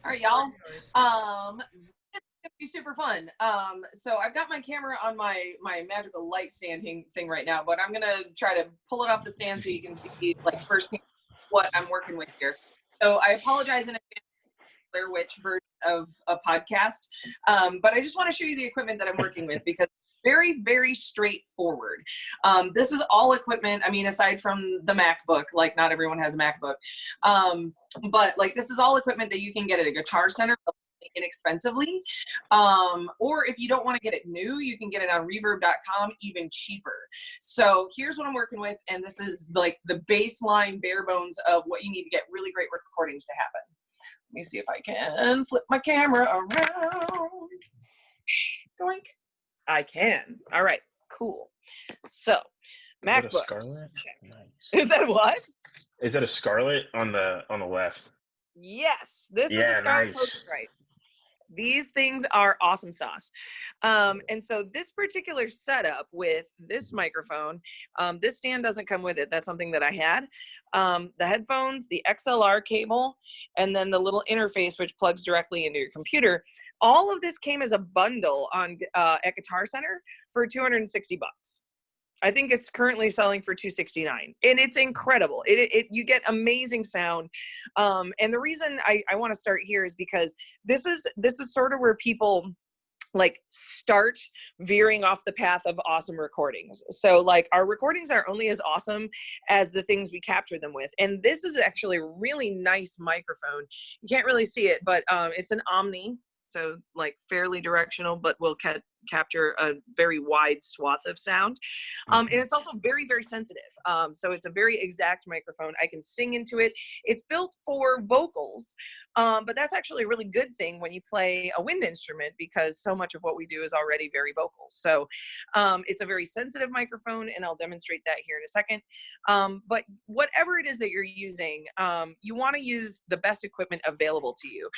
All right, y'all. It's gonna be super fun. So I've got my camera on my magical light standing thing right now, but I'm gonna try to pull it off the stand so you can see like firsthand what I'm working with here. So I apologize in advance for Blair Witch version of a podcast, but I just want to show you the equipment that I'm working with because very, very straightforward. This is all equipment. I mean, aside from the MacBook, like not everyone has a MacBook, but like this is all equipment that you can get at a Guitar Center inexpensively. Or if you don't want to get it new, you can get it on reverb.com even cheaper. So here's what I'm working with, and this is like the baseline bare bones of what you need to get really great recordings to happen. Let me see if I can flip my camera around. Doink. I can. All right, cool. So, MacBook. Is that a Scarlett? Nice. Is that what? Is that a Scarlett on the left? Yes, this is a Scarlett Focusrite. These things are awesome sauce. And so this particular setup with this microphone, this stand doesn't come with it. That's something that I had. The headphones, the XLR cable, and then the little interface which plugs directly into your computer. All of this came as a bundle on at Guitar Center for $260. I think it's currently selling for $269, and it's incredible. You get amazing sound. And the reason I want to start here is because this is sort of where people like start veering off the path of awesome recordings. So like our recordings are only as awesome as the things we capture them with. And this is actually a really nice microphone. You can't really see it, but it's an Omni. So like fairly directional, but will capture a very wide swath of sound. And it's also very, very sensitive. So it's a very exact microphone. I can sing into it. It's built for vocals, but that's actually a really good thing when you play a wind instrument because so much of what we do is already very vocal. So it's a very sensitive microphone, and I'll demonstrate that here in a second. But whatever it is that you're using, you want to use the best equipment available to you.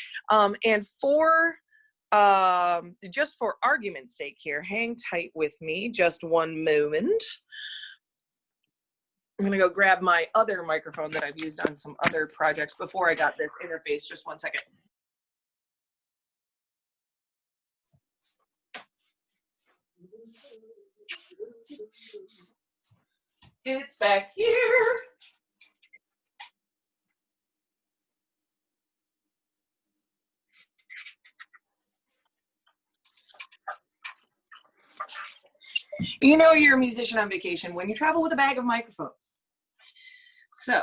And just for argument's sake here, hang tight with me just one moment. I'm gonna go grab my other microphone that I've used on some other projects before I got this interface. Just one second. It's back here. You know you're a musician on vacation when you travel with a bag of microphones. So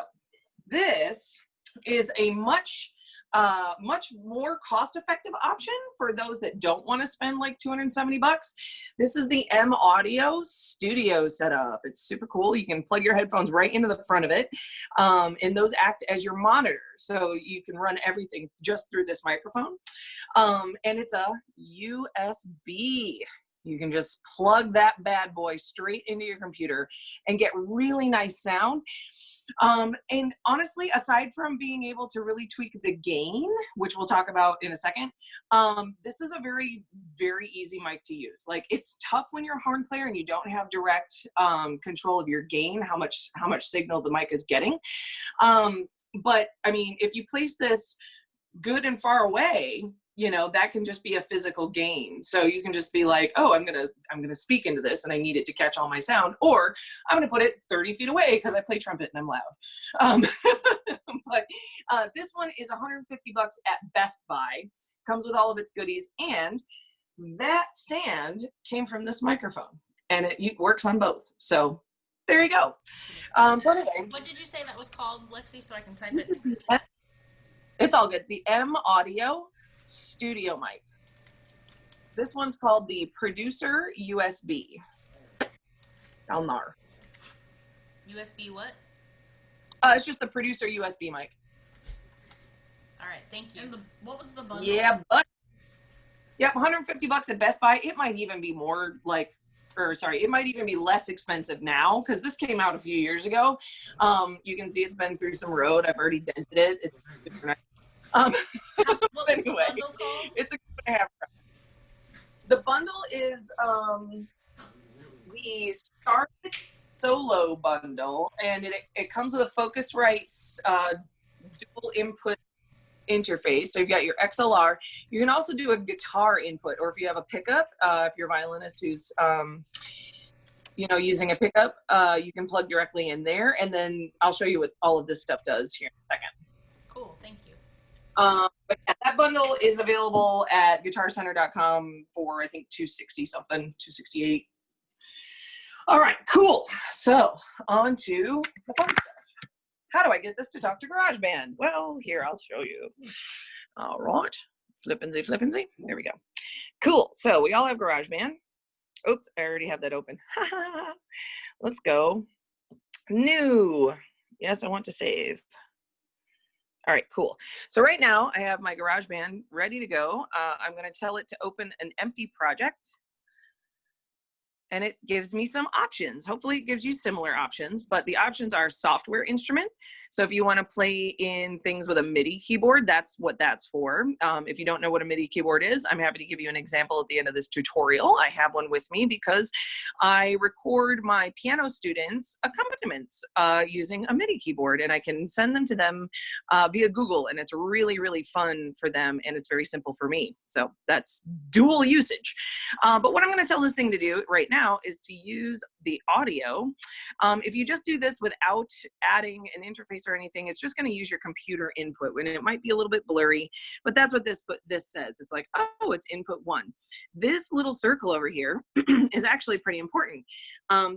this is a much more cost-effective option for those that don't want to spend like $270. This is the M Audio Studio setup. It's super cool. You can plug your headphones right into the front of it, and those act as your monitor. So you can run everything just through this microphone. And it's a USB. You can just plug that bad boy straight into your computer and get really nice sound. And honestly, aside from being able to really tweak the gain, which we'll talk about in a second, this is a very, very easy mic to use. Like it's tough when you're a horn player and you don't have direct control of your gain, how much signal the mic is getting. But I mean, if you place this good and far away, you know, that can just be a physical gain. So you can just be like, oh, I'm gonna speak into this and I need it to catch all my sound, or I'm gonna put it 30 feet away because I play trumpet and I'm loud. But this one is $150 at Best Buy, comes with all of its goodies, and that stand came from this microphone, and it works on both. So there you go. But anyway, what did you say that was called, Lexie, so I can type it in the group chat? It's all good. The M Audio Studio mic. This one's called the Producer USB. Alnar. USB what? It's just the Producer USB mic. All right, thank you. And what was the bundle? Yeah, but yep, $150 at Best Buy. It might even be more like, or sorry, it might even be less expensive now because this came out a few years ago. You can see it's been through some road. I've already dented it. It's super nice. What was anyway, the bundle called? It's a good half. The bundle is the Scarlett Solo bundle, and it comes with a Focusrite dual input interface. So you've got your XLR. You can also do a guitar input, or if you have a pickup, if you're a violinist who's, you know, using a pickup, you can plug directly in there. And then I'll show you what all of this stuff does here in a second. Cool, thank you. But yeah, that bundle is available at guitarcenter.com for, I think, $260 something, $268. All right, cool. So on to the fun stuff. How do I get this to talk to GarageBand? Well, here, I'll show you. All right, flippin'-zy. There we go. Cool, so we all have GarageBand. Oops, I already have that open. Let's go. New. Yes, I want to save. All right, cool. So right now I have my GarageBand ready to go. I'm going to tell it to open an empty project. And it gives me some options. Hopefully it gives you similar options, but the options are software instrument. So if you want to play in things with a MIDI keyboard, that's what that's for. If you don't know what a MIDI keyboard is, I'm happy to give you an example at the end of this tutorial. I have one with me because I record my piano students accompaniments using a MIDI keyboard, and I can send them to them via Google, and it's really, really fun for them, and it's very simple for me. So that's dual usage. But what I'm going to tell this thing to do right now is to use the audio. If you just do this without adding an interface or anything, it's just going to use your computer input, and it might be a little bit blurry, but that's what this says. It's like, oh, it's input 1. This little circle over here is actually pretty important.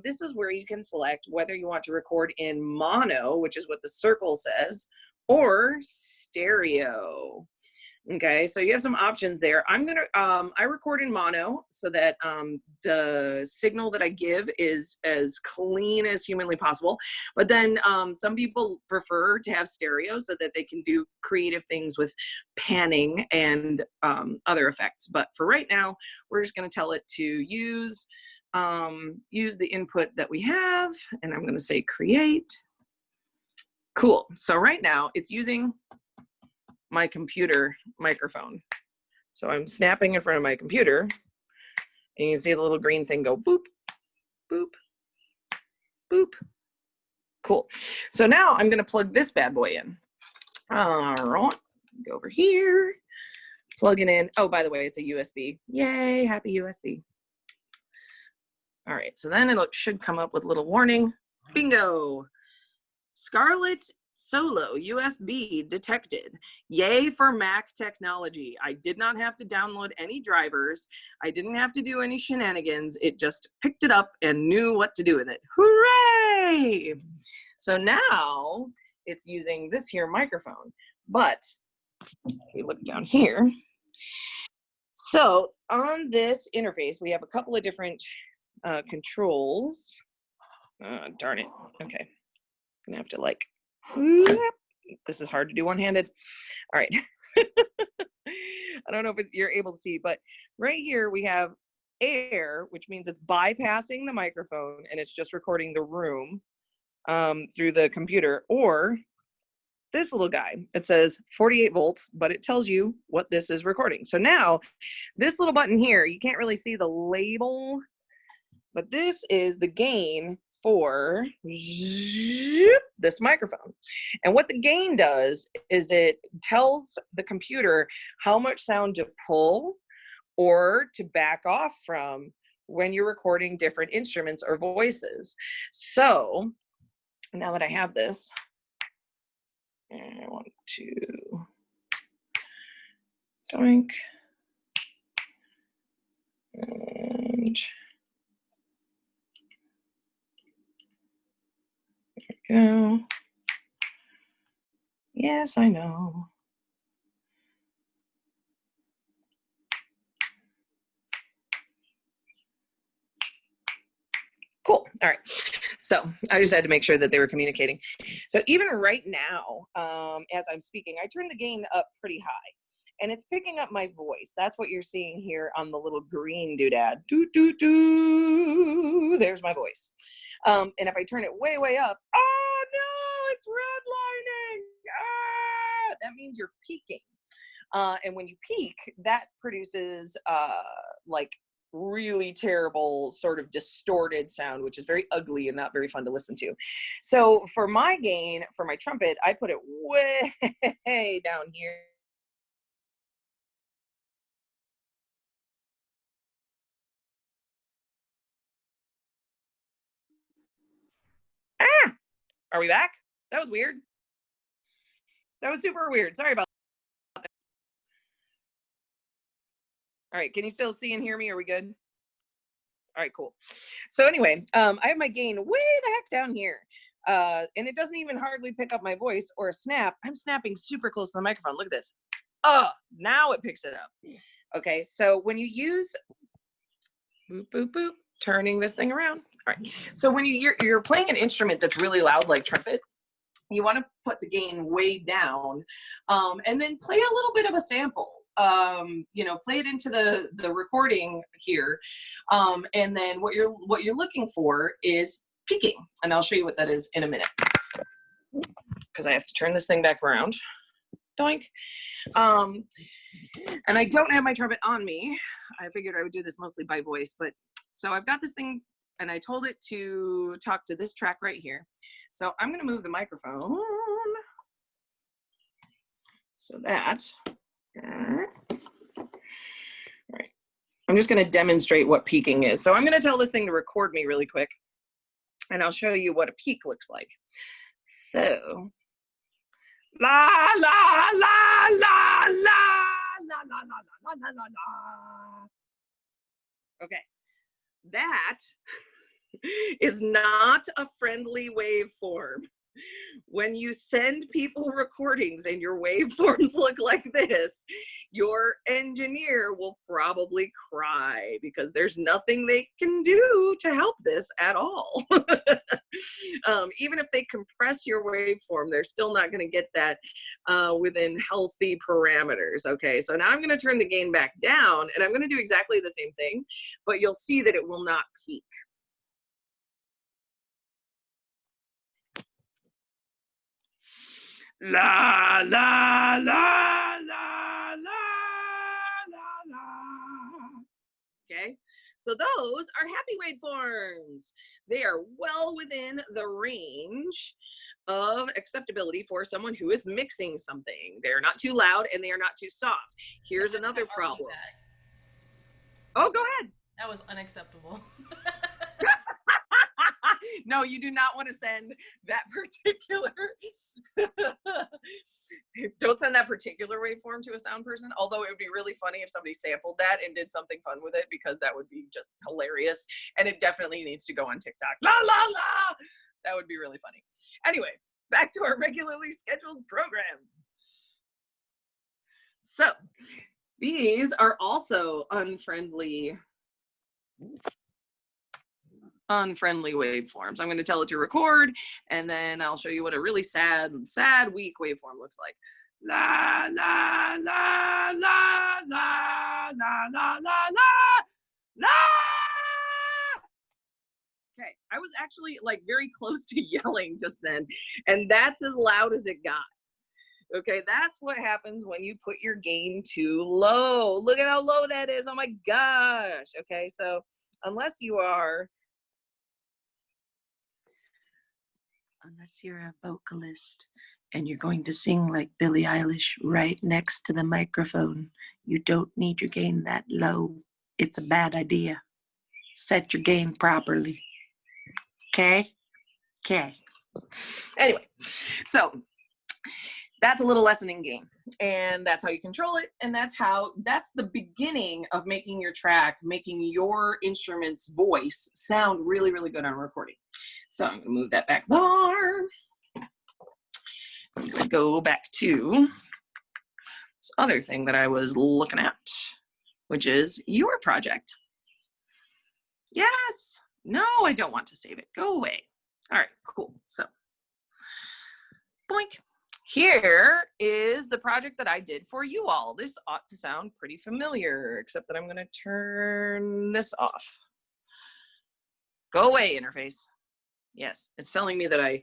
This is where you can select whether you want to record in mono, which is what the circle says, or stereo. Okay, so you have some options there. I record in mono so that the signal that I give is as clean as humanly possible. But then some people prefer to have stereo so that they can do creative things with panning and other effects. But for right now, we're just gonna tell it to use the input that we have, and I'm gonna say create. Cool, so right now it's using my computer microphone. So I'm snapping in front of my computer, and you can see the little green thing go boop, boop, boop. Cool. So now I'm gonna plug this bad boy in. All right, go over here, plug it in. Oh, by the way, it's a USB. Yay, happy USB. All right, so then it should come up with a little warning. Bingo. Scarlett Solo USB detected. Yay for Mac technology. I did not have to download any drivers. I didn't have to do any shenanigans. It just picked it up and knew what to do with it. Hooray! So now it's using this here microphone. But if we look down here, so on this interface, we have a couple of different controls. Darn it. Okay. I'm gonna have to like, this is hard to do one-handed. All right. I don't know if you're able to see, but right here we have air, which means it's bypassing the microphone and it's just recording the room through the computer, or this little guy. It says 48 volts, but it tells you what this is recording. So now this little button here, you can't really see the label, but this is the gain for this microphone. And what the gain does is it tells the computer how much sound to pull or to back off from when you're recording different instruments or voices. So now that I have this, I want to doink and go. Yes, I know. Cool. All right. So I just had to make sure that they were communicating. So even right now, as I'm speaking, I turned the gain up pretty high, and it's picking up my voice. That's what you're seeing here on the little green doodad. Doo, doo, doo. There's my voice. And if I turn it way, way up, oh no, it's redlining. Ah, that means you're peaking. And when you peak, that produces like really terrible sort of distorted sound, which is very ugly and not very fun to listen to. So for my gain, for my trumpet, I put it way down here. Ah! Are we back? That was weird. That was super weird. Sorry about that. All right, can you still see and hear me? Are we good? All right, cool. So anyway, I have my gain way the heck down here. And it doesn't even hardly pick up my voice or a snap. I'm snapping super close to the microphone. Look at this. Now it picks it up. Okay, so when you use, boop, boop, boop, turning this thing around. All right, so when you're playing an instrument that's really loud, like trumpet, you want to put the gain way down, and then play a little bit of a sample. Play it into the recording here, and then what you're looking for is peaking, and I'll show you what that is in a minute, because I have to turn this thing back around. Doink. And I don't have my trumpet on me. I figured I would do this mostly by voice, but so I've got this thing, and I told it to talk to this track right here. So I'm going to move the microphone so that, all right. I'm just going to demonstrate what peaking is. So I'm going to tell this thing to record me really quick, and I'll show you what a peak looks like. So, la la la la la la la la la la la la. Okay, that is not a friendly waveform. When you send people recordings and your waveforms look like this, your engineer will probably cry because there's nothing they can do to help this at all. Even if they compress your waveform, they're still not going to get that within healthy parameters. Okay, so now I'm going to turn the gain back down, and I'm going to do exactly the same thing, but you'll see that it will not peak. La la la la la la la. Okay, so those are happy waveforms. They are well within the range of acceptability for someone who is mixing something. They're not too loud and they are not too soft. Here's another problem. Oh, go ahead. That was unacceptable. No, you do not want to send that particular, don't send that particular waveform to a sound person, although it would be really funny if somebody sampled that and did something fun with it, because that would be just hilarious, and it definitely needs to go on TikTok. La, la, la! That would be really funny. Anyway, back to our regularly scheduled program. So, these are also unfriendly waveforms. I'm going to tell it to record, and then I'll show you what a really sad, weak waveform looks like. La la la la la la la la la la. Okay, I was actually like very close to yelling just then, and that's as loud as it got. Okay, that's what happens when you put your gain too low. Look at how low that is. Oh my gosh. Okay, so unless you're a vocalist and you're going to sing like Billie Eilish right next to the microphone, you don't need your gain that low. It's a bad idea. Set your gain properly. Okay? Okay. Anyway, so that's a little lesson in gain, and that's how you control it, and that's the beginning of making your track, making your instrument's voice sound really, really good on recording. So I'm gonna move that back there. I'm gonna go back to this other thing that I was looking at, which is your project. Yes, no, I don't want to save it, go away. All right, cool, so, boink. Here is the project that I did for you all. This ought to sound pretty familiar, except that I'm gonna turn this off. Go away, interface. Yes, it's telling me that I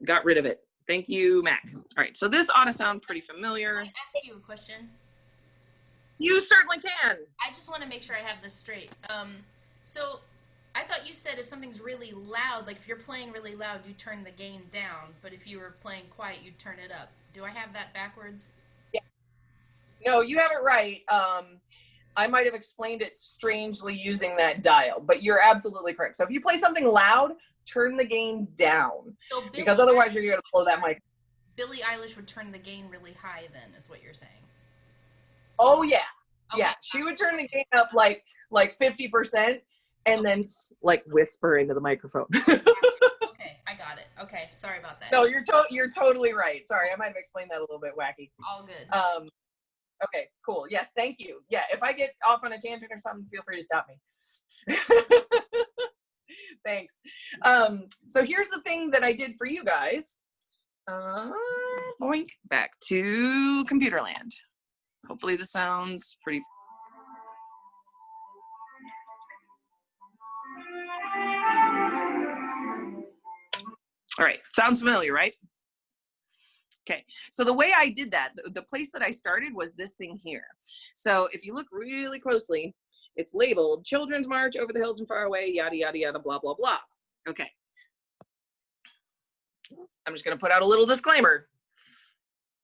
got rid of it. Thank you, Mac. All right, so this ought to sound pretty familiar. Can I ask you a question? You certainly can. I just want to make sure I have this straight. So I thought you said if something's really loud, like if you're playing really loud, you turn the gain down, but if you were playing quiet, you'd turn it up. Do I have that backwards? Yeah. No, you have it right. I might have explained it strangely using that dial, but you're absolutely correct. So if you play something loud, turn the gain down, So because otherwise you're going to blow that mic. Billie Eilish would turn the gain really high then, is what you're saying. Oh yeah. Okay. Yeah. She would turn the gain up like 50% and then like whisper into the microphone. Okay, I got it. Okay, sorry about that. No, you're totally right. Sorry, I might have explained that a little bit wacky. All good. Okay, cool. Yes, thank you. Yeah, if I get off on a tangent or something, feel free to stop me. Thanks. So here's the thing that I did for you guys. Boink, back to computer land. Hopefully this sounds pretty. All right, sounds familiar, right? Okay, so the way I did that, the place that I started was this thing here. So if you look really closely, it's labeled Children's March Over the Hills and Far Away, yada, yada, yada, blah, blah, blah. Okay. I'm just gonna put out a little disclaimer.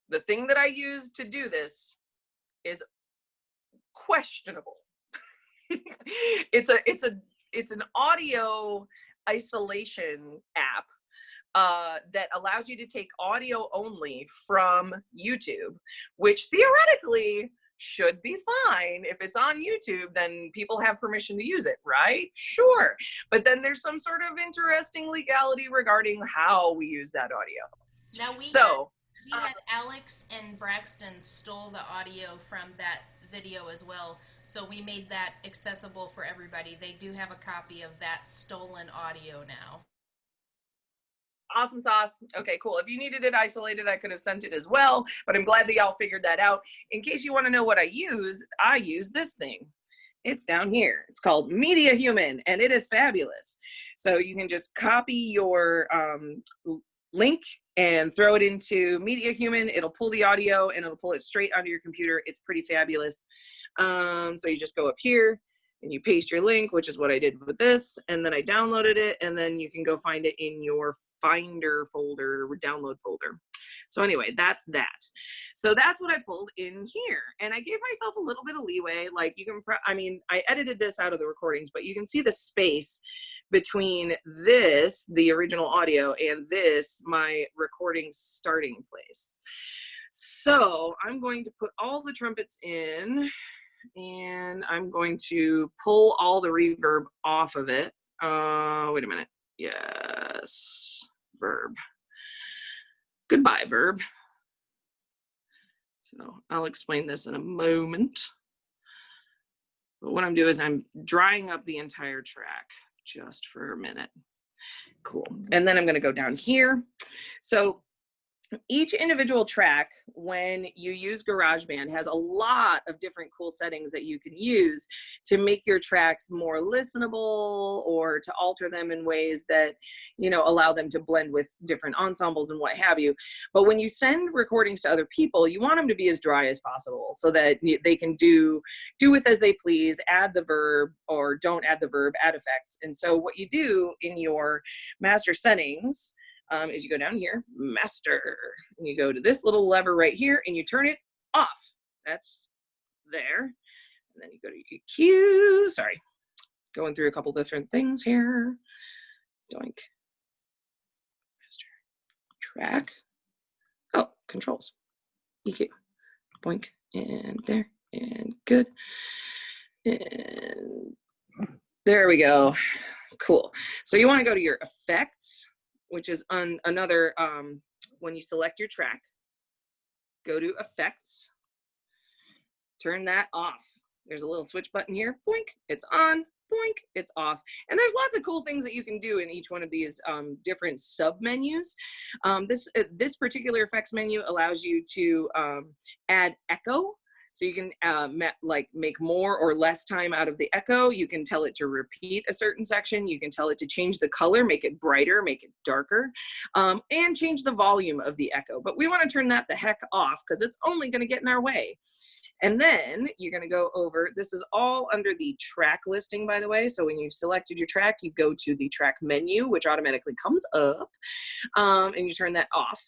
The thing that I use to do this is questionable. It's an audio isolation app that allows you to take audio only from YouTube, which theoretically should be fine. If it's on YouTube, then people have permission to use it, right? Sure. But then there's some sort of interesting legality regarding how we use that audio. Now we had Alex and Braxton stole the audio from that video as well. So we made that accessible for everybody. They do have a copy of that stolen audio now. Awesome sauce. Okay, cool. If you needed it isolated, I could have sent it as well, but I'm glad that y'all figured that out. In case you want to know what I use this thing. It's down here. It's called Media Human, and it is fabulous. So you can just copy your link and throw it into Media Human. It'll pull the audio and it'll pull it straight onto your computer. It's pretty fabulous. So you just go up here and you paste your link, which is what I did with this, and then I downloaded it, and then you can go find it in your Finder folder, download folder. So anyway, that's that. So that's what I pulled in here, and I gave myself a little bit of leeway. Like you can, I edited this out of the recordings, but you can see the space between this, the original audio, and this, my recording starting place. So I'm going to put all the trumpets in, and I'm going to pull all the reverb off of it. Wait a minute. Yes, verb. Goodbye, verb. So I'll explain this in a moment. But what I'm doing is I'm drying up the entire track just for a minute. Cool. And then I'm going to go down here. So each individual track, when you use GarageBand, has a lot of different cool settings that you can use to make your tracks more listenable or to alter them in ways that, you know, allow them to blend with different ensembles and what have you. But when you send recordings to other people, you want them to be as dry as possible so that they can do with as they please, add the verb or don't add the verb, add effects. And so what you do in your master settings is you go down here, master, and you go to this little lever right here and you turn it off. That's there. And then you go to EQ, sorry, going through a couple different things here. Doink, master, track, oh, controls, EQ, boink, and there, and good. And there we go, cool. So you wanna go to your effects, which is on another, when you select your track, go to effects, turn that off. There's a little switch button here, boink, it's on, boink, it's off. And there's lots of cool things that you can do in each one of these different sub menus. This particular effects menu allows you to add echo. So you can make more or less time out of the echo. You can tell it to repeat a certain section. You can tell it to change the color, make it brighter, make it darker, and change the volume of the echo. But we want to turn that the heck off because it's only going to get in our way. And then you're going to go over, this is all under the track listing, by the way. So when you've selected your track, you go to the track menu, which automatically comes up, and you turn that off.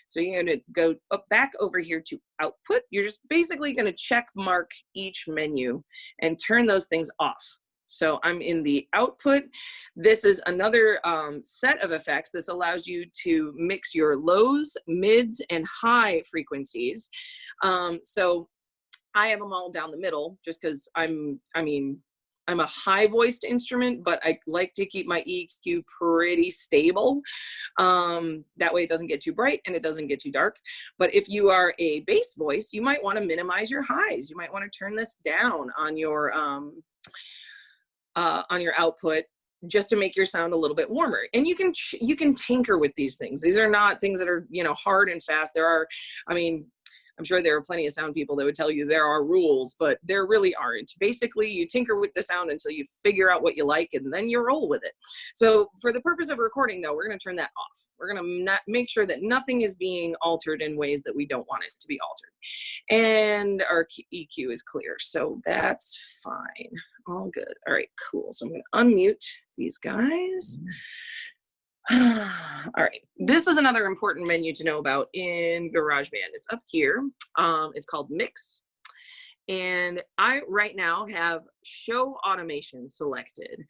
So you're going to go back over here to output. You're just basically going to check mark each menu and turn those things off. So I'm in the output. This is another set of effects. This allows you to mix your lows, mids, and high frequencies. So I have them all down the middle just because I'm a high voiced instrument, but I like to keep my EQ pretty stable. That way it doesn't get too bright and it doesn't get too dark. But if you are a bass voice, you might want to minimize your highs. You might want to turn this down on your output just to make your sound a little bit warmer. And you can tinker with these things. These are not things that are, hard and fast. There are, I'm sure there are plenty of sound people that would tell you there are rules, but there really aren't. Basically, you tinker with the sound until you figure out what you like, and then you roll with it. So for the purpose of recording, though, we're going to turn that off. We're going to make sure that nothing is being altered in ways that we don't want it to be altered. And our EQ is clear, so that's fine. All good. All right, cool. So I'm going to unmute these guys. All right, this is another important menu to know about in GarageBand. It's up here. It's called Mix. And I right now have Show Automation selected.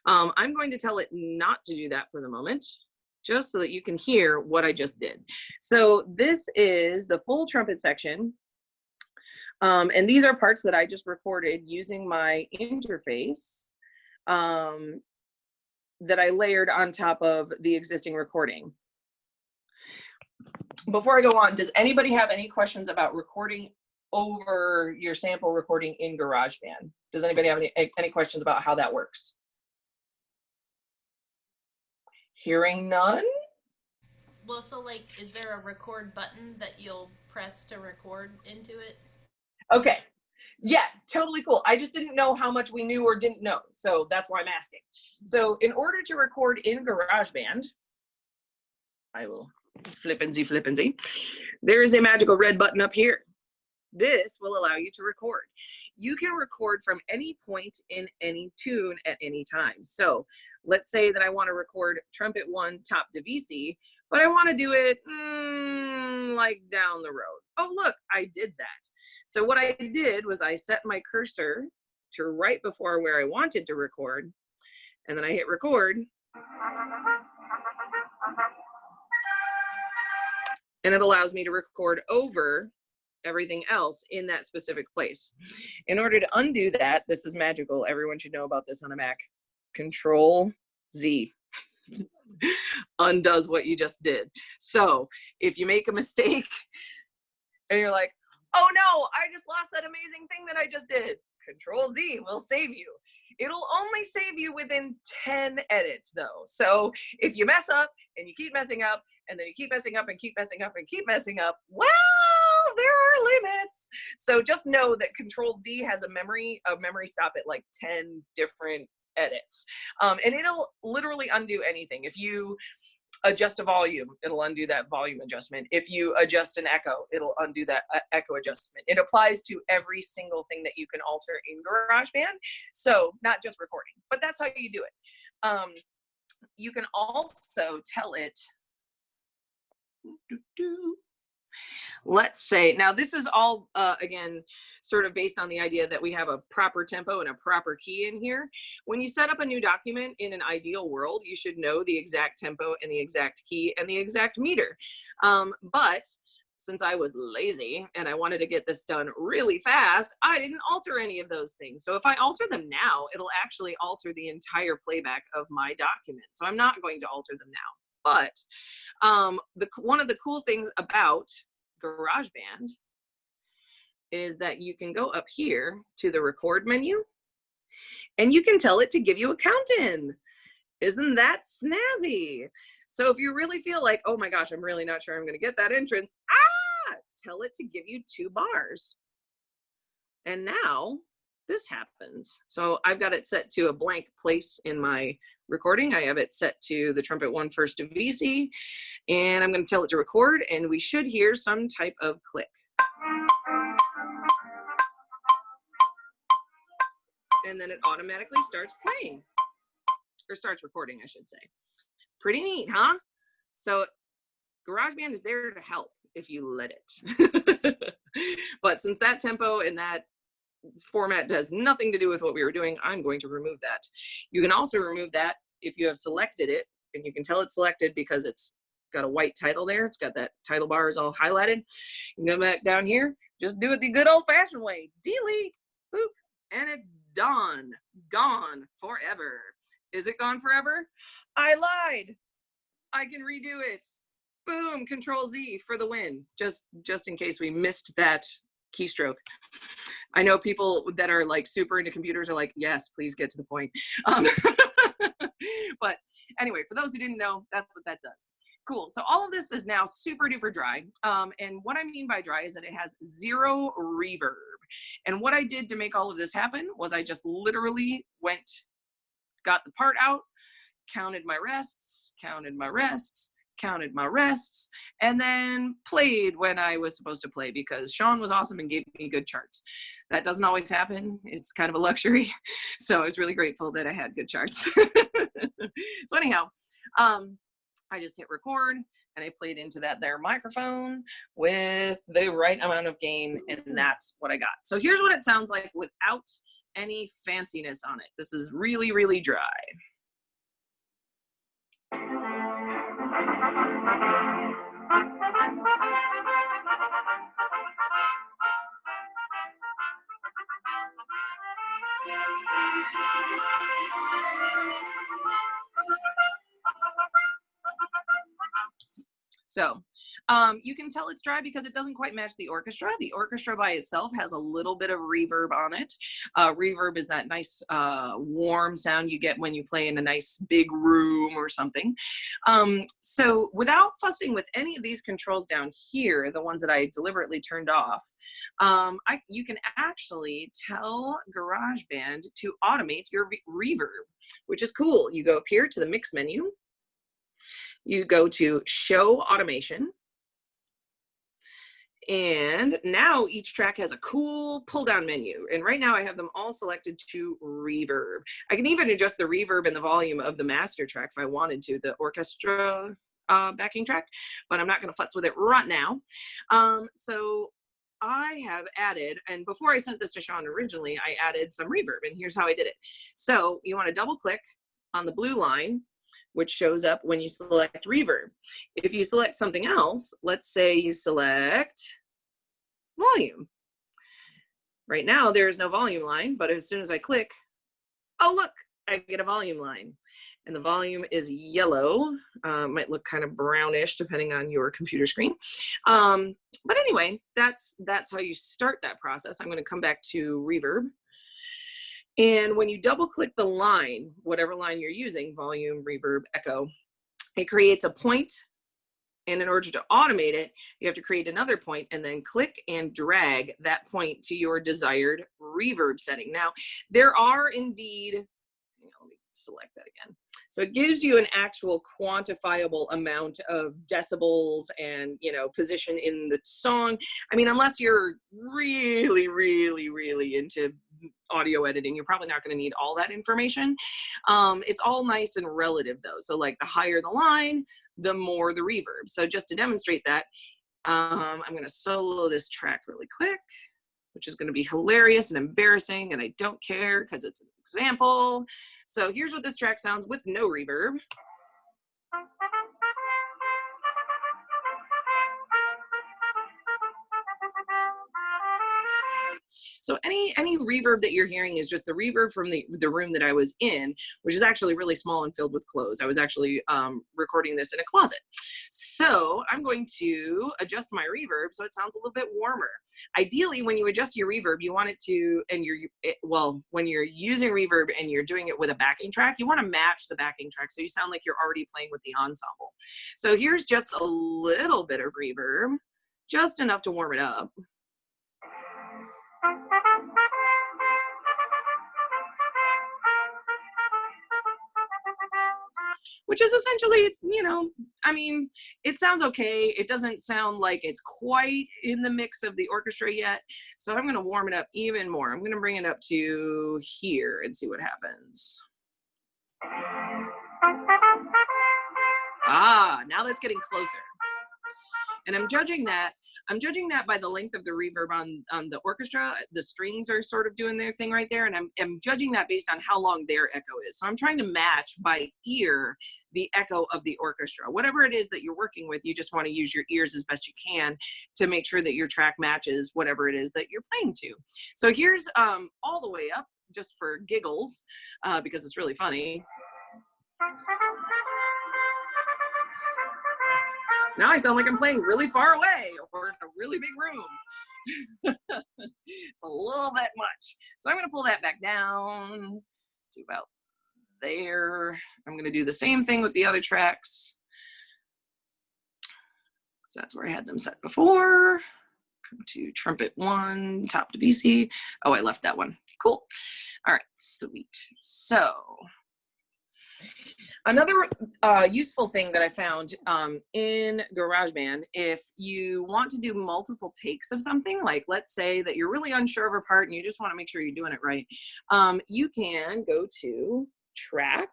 I'm going to tell it not to do that for the moment, just so that you can hear what I just did. So this is the full trumpet section. And these are parts that I just recorded using my interface. That I layered on top of the existing recording. Before I go on, does anybody have any questions about recording over your sample recording in GarageBand? Does anybody have any questions about how that works? Hearing none? Well, so like, is there a record button that you'll press to record into it? Okay. Yeah, totally cool. I just didn't know how much we knew or didn't know. So that's why I'm asking. So in order to record in GarageBand, I will flippin'-z. There is a magical red button up here. This will allow you to record. You can record from any point in any tune at any time. So let's say that I want to record trumpet 1 top divisi, but I want to do it like down the road. Oh, look, I did that. So what I did was I set my cursor to right before where I wanted to record, and then I hit record. And it allows me to record over everything else in that specific place. In order to undo that, this is magical. Everyone should know about this on a Mac. Control Z undoes what you just did. So if you make a mistake and you're like, oh no, I just lost that amazing thing that I just did, Control Z will save you. It'll only save you within 10 edits though. So if you mess up and you keep messing up and then you keep messing up and keep messing up and keep messing up, well, there are limits. So just know that Control Z has a memory stop at like 10 different edits. And it'll literally undo anything. If you adjust a volume, it'll undo that volume adjustment. If you adjust an echo, it'll undo that echo adjustment. It applies to every single thing that you can alter in GarageBand. So not just recording, but that's how you do it. You can also tell it, let's say, now this is all, again, sort of based on the idea that we have a proper tempo and a proper key in here. When you set up a new document in an ideal world, you should know the exact tempo and the exact key and the exact meter. But since I was lazy and I wanted to get this done really fast, I didn't alter any of those things. So if I alter them now, it'll actually alter the entire playback of my document. So I'm not going to alter them now. But one of the cool things about GarageBand is that you can go up here to the record menu and you can tell it to give you a count in. Isn't that snazzy? So if you really feel like, oh my gosh, I'm really not sure I'm going to get that entrance, tell it to give you 2 bars. And now this happens. So I've got it set to a blank place in my recording. I have it set to the trumpet 1 first divisi, and I'm going to tell it to record, and we should hear some type of click. And then it automatically starts playing, or starts recording, I should say. Pretty neat, huh? So GarageBand is there to help if you let it. But since that tempo and that format does nothing to do with what we were doing, I'm going to remove that. You can also remove that if you have selected it, and you can tell it's selected because it's got a white title there. It's got that title bar is all highlighted. You can go back down here, just do it the good old-fashioned way. Delete, boop, and it's done. Gone forever. Is it gone forever? I lied. I can redo it. Boom, Control Z for the win. Just in case we missed that keystroke. I know people that are like super into computers are like, yes, please get to the point. But anyway, for those who didn't know, that's what that does. Cool. So all of this is now super duper dry. And what I mean by dry is that it has 0 reverb. And what I did to make all of this happen was I just literally got the part out, counted my rests, and then played when I was supposed to play, because Sean was awesome and gave me good charts. That doesn't always happen. It's kind of a luxury. So I was really grateful that I had good charts. So anyhow, I just hit record and I played into that there microphone with the right amount of gain, and that's what I got. So here's what it sounds like without any fanciness on it. This is really, really dry. So you can tell it's dry because it doesn't quite match the orchestra. The orchestra by itself has a little bit of reverb on it. Reverb is that nice warm sound you get when you play in a nice big room or something. So without fussing with any of these controls down here, the ones that I deliberately turned off, you can actually tell GarageBand to automate your reverb, which is cool. You go up here to the mix menu. You go to show automation, and now each track has a cool pull down menu. And right now I have them all selected to reverb. I can even adjust the reverb and the volume of the master track if I wanted to, the orchestra backing track, but I'm not going to futz with it right now. So I have added, and before I sent this to Sean originally, I added some reverb, and here's how I did it. So you want to double click on the blue line, which shows up when you select reverb. If you select something else, let's say you select volume. Right now there's no volume line, but as soon as I click, oh look, I get a volume line. And the volume is yellow. Might look kind of brownish depending on your computer screen. But anyway, that's how you start that process. I'm going to come back to reverb. And when you double click the line, whatever line you're using, volume, reverb, echo, it creates a point. And in order to automate it, you have to create another point and then click and drag that point to your desired reverb setting. Now, there are indeed, let me select that again. So it gives you an actual quantifiable amount of decibels and, position in the song. I mean, unless you're really, really, really into audio editing, you're probably not going to need all that information. It's all nice and relative though. So like the higher the line, the more the reverb. So just to demonstrate that, I'm going to solo this track really quick, which is going to be hilarious and embarrassing, and I don't care because it's an example. So here's what this track sounds with no reverb. So any reverb that you're hearing is just the reverb from the room that I was in, which is actually really small and filled with clothes. I was actually recording this in a closet. So I'm going to adjust my reverb so it sounds a little bit warmer. Ideally, when you adjust your reverb, you want it to, when you're using reverb and you're doing it with a backing track, you want to match the backing track so you sound like you're already playing with the ensemble. So here's just a little bit of reverb, just enough to warm it up. Which is essentially, I mean, it sounds okay. It doesn't sound like it's quite in the mix of the orchestra yet. So I'm going to warm it up even more. I'm going to bring it up to here and see what happens. Ah, now that's getting closer. And I'm judging that by the length of the reverb on the orchestra. The strings are sort of doing their thing right there. And I'm judging that based on how long their echo is. So I'm trying to match by ear the echo of the orchestra. Whatever it is that you're working with, you just want to use your ears as best you can to make sure that your track matches whatever it is that you're playing to. So here's all the way up, just for giggles, because it's really funny. Now I sound like I'm playing really far away or in a really big room. It's a little bit much. So I'm going to pull that back down to about there. I'm going to do the same thing with the other tracks. So that's where I had them set before. Come to trumpet 1, top to VC. Oh, I left that one. Cool. All right, sweet. So another useful thing that I found in GarageBand, if you want to do multiple takes of something, like let's say that you're really unsure of a part and you just want to make sure you're doing it right, you can go to track,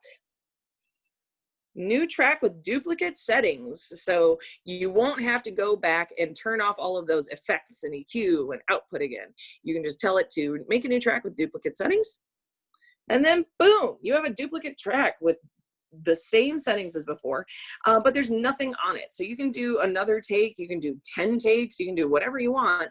new track with duplicate settings. So you won't have to go back and turn off all of those effects and EQ and output again. You can just tell it to make a new track with duplicate settings. And then boom, you have a duplicate track with the same settings as before, but there's nothing on it. So you can do another take, you can do 10 takes, you can do whatever you want,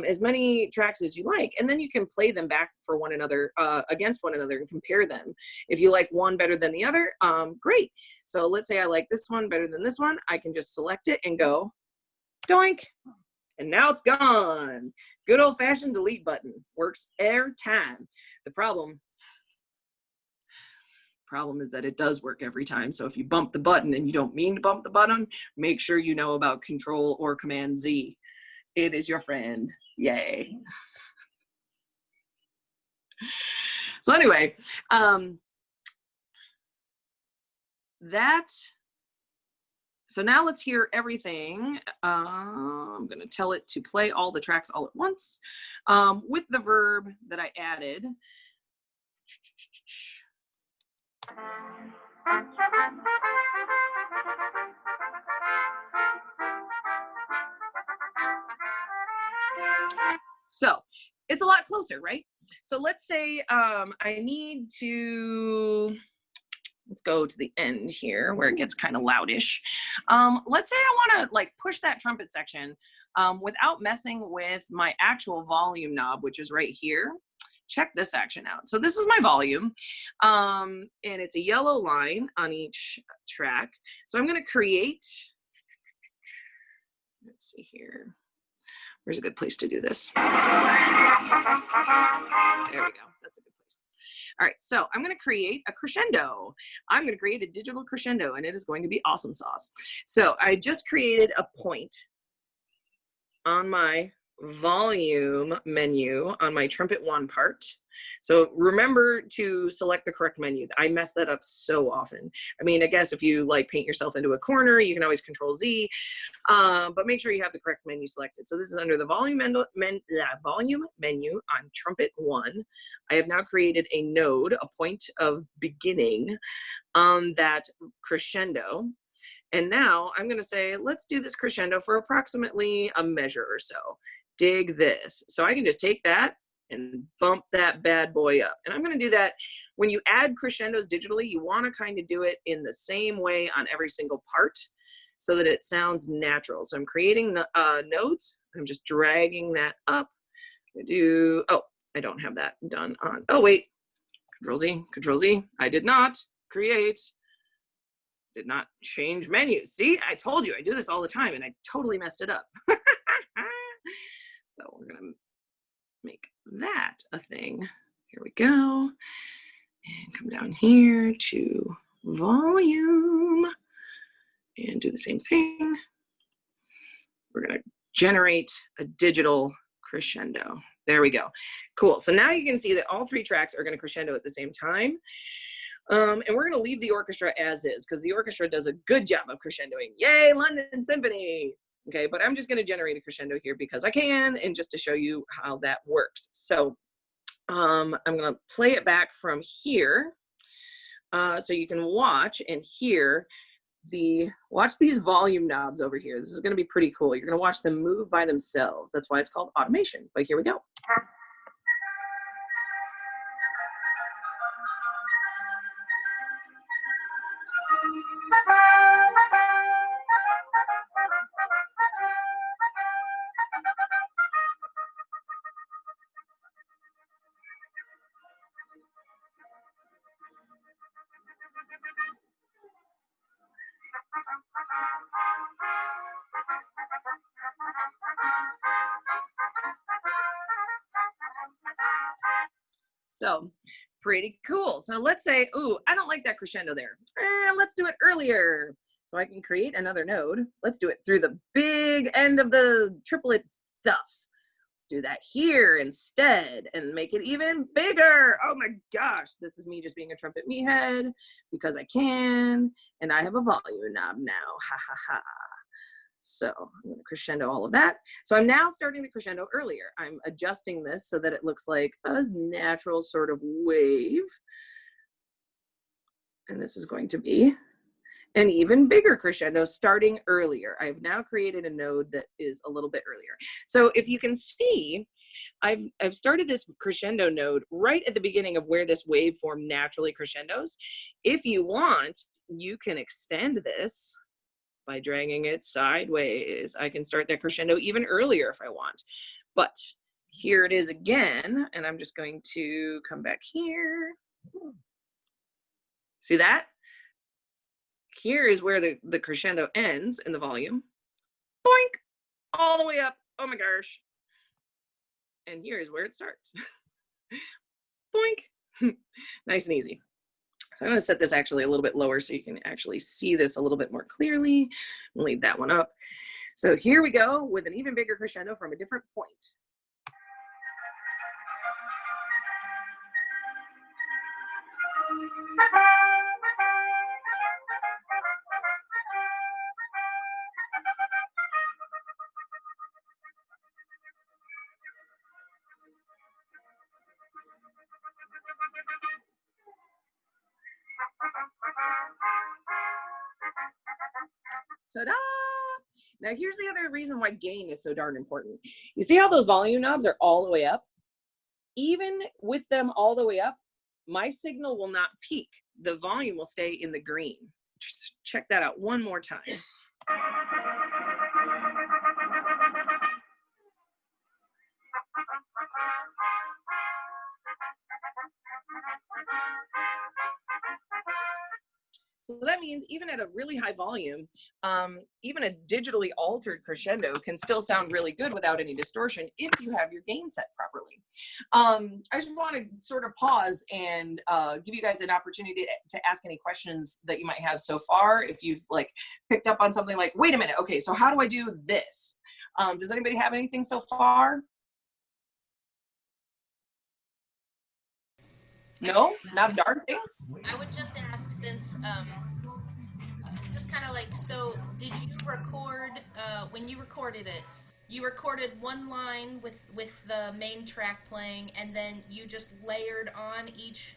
as many tracks as you like, and then you can play them back for one another, against one another, and compare them. If you like one better than the other, great. So let's say I like this one better than this one, I can just select it and go doink, and now it's gone. Good old-fashioned delete button works every time. The problem is that it does work every time. So if you bump the button and you don't mean to bump the button, make sure you know about Control or Command Z. It is your friend. Yay. So anyway, so now let's hear everything. I'm going to tell it to play all the tracks all at once with the verb that I added. So it's a lot closer, right? So let's say I need to, let's go to the end here where it gets kind of loudish. Let's say I want to like push that trumpet section without messing with my actual volume knob, which is right here. Check this action out. So this is my volume, and it's a yellow line on each track. So I'm going to create, let's see here. Where's a good place to do this? There we go. That's a good place. All right, so I'm going to create a crescendo. I'm going to create a digital crescendo, and it is going to be awesome sauce. So I just created a point on my volume menu on my trumpet 1 part. So remember to select the correct menu. I mess that up so often. I mean, I guess if you like paint yourself into a corner, you can always Control Z, but make sure you have the correct menu selected. So this is under the volume menu on trumpet 1. I have now created a node, a point of beginning on that crescendo. And now I'm going to say, let's do this crescendo for approximately a measure or so. Dig this. So I can just take that and bump that bad boy up. And I'm going to do that when you add crescendos digitally, you want to kind of do it in the same way on every single part so that it sounds natural. So I'm creating notes. I'm just dragging that up. Oh, I don't have that done on. Oh, wait. Control Z, Control Z. I did not change menus. See, I told you I do this all the time and I totally messed it up. So we're going to make that a thing. Here we go. And come down here to volume and do the same thing. We're going to generate a digital crescendo. There we go. Cool. So now you can see that all 3 tracks are going to crescendo at the same time. And we're going to leave the orchestra as is because the orchestra does a good job of crescendoing. Yay, London Symphony. Okay, but I'm just going to generate a crescendo here because I can, and just to show you how that works. So I'm going to play it back from here so you can watch and hear watch these volume knobs over here. This is going to be pretty cool. You're going to watch them move by themselves. That's why it's called automation. But here we go. So pretty cool. So let's say, ooh, I don't like that crescendo there. Let's do it earlier. So I can create another node. Let's do it through the big end of the triplet stuff. Let's do that here instead and make it even bigger. Oh my gosh, this is me just being a trumpet meathead because I can, and I have a volume knob now, ha ha ha. So I'm going to crescendo all of that. So I'm now starting the crescendo earlier. I'm adjusting this so that it looks like a natural sort of wave. And this is going to be an even bigger crescendo starting earlier. I've now created a node that is a little bit earlier. So if you can see, I've started this crescendo node right at the beginning of where this waveform naturally crescendos. If you want, you can extend this by dragging it sideways. I can start that crescendo even earlier if I want. But here it is again, and I'm just going to come back here. See that? Here is where the crescendo ends in the volume. Boink! All the way up. Oh my gosh. And here is where it starts. Boink! Nice and easy. So I'm going to set this actually a little bit lower so you can actually see this a little bit more clearly. I'll leave that one up. So here we go with an even bigger crescendo from a different point. Ta-da! Now here's the other reason why gain is so darn important. You see how those volume knobs are all the way up? Even with them all the way up, my signal will not peak. The volume will stay in the green. Just check that out one more time. So that means even at a really high volume, even a digitally altered crescendo can still sound really good without any distortion if you have your gain set properly. I just want to sort of pause and give you guys an opportunity to ask any questions that you might have so far. If you've like picked up on something like, wait a minute, okay, so how do I do this? Does anybody have anything so far? No, not a darn thing. I would just ask, since just kind of like, so did you record when you recorded it? You recorded one line with the main track playing, and then you just layered on each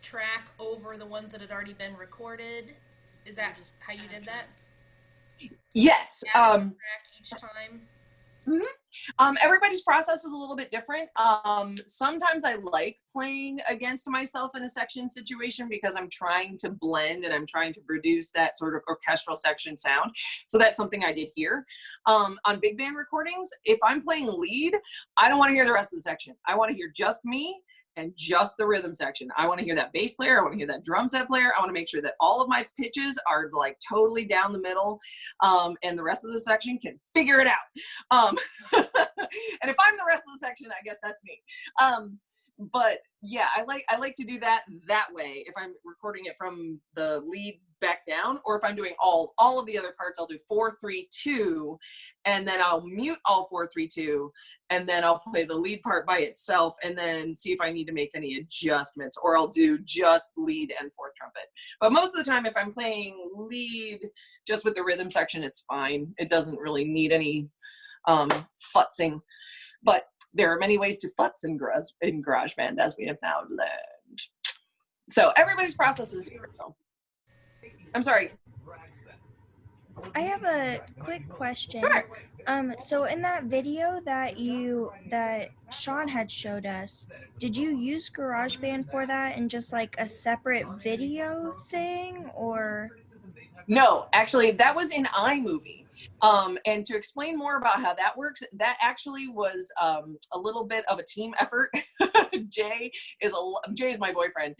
track over the ones that had already been recorded. Is that just how you did that? Yes. Track each time. Mm-hmm. Everybody's process is a little bit different. Sometimes I like playing against myself in a section situation because I'm trying to blend and I'm trying to produce that sort of orchestral section sound. So that's something I did here. On big band recordings, if I'm playing lead, I don't want to hear the rest of the section. I want to hear just me and just the rhythm section. I want to hear that bass player. I want to hear that drum set player. I want to make sure that all of my pitches are like totally down the middle, and the rest of the section can figure it out. And if I'm the rest of the section, I guess that's me. But yeah, I like to do that way. If I'm recording it from the lead back down, or if I'm doing all of the other parts, I'll do 4-3-2, and then I'll mute all 4-3-2, and then I'll play the lead part by itself, and then see if I need to make any adjustments, or I'll do just lead and fourth trumpet. But most of the time, if I'm playing lead just with the rhythm section, it's fine. It doesn't really need any futzing. But there are many ways to futz in GarageBand, as we have now learned. So everybody's process is different. So I'm sorry. I have a quick question. Sure. So in that video that Sean had showed us, did you use GarageBand for that and just like a separate video thing, or? No, actually, that was in iMovie. And to explain more about how that works, that actually was a little bit of a team effort. Jay is my boyfriend.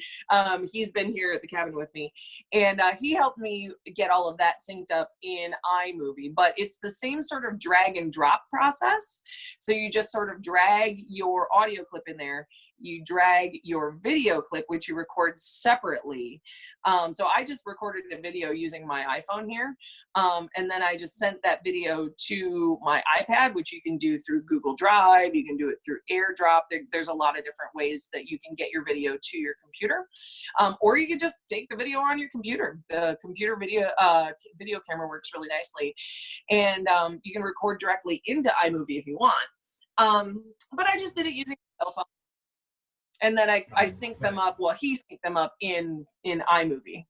He's been here at the cabin with me, and he helped me get all of that synced up in iMovie. But it's the same sort of drag and drop process. So you just sort of drag your audio clip in there. You drag your video clip, which you record separately. So I just recorded a video using my iPhone here. And then I just sent that video to my iPad, which you can do through Google Drive. You can do it through AirDrop. There's a lot of different ways that you can get your video to your computer. Or you can just take the video on your computer. The computer video camera works really nicely. And you can record directly into iMovie if you want. But I just did it using my cell phone. And then I synced them up. Well, he synced them up in iMovie.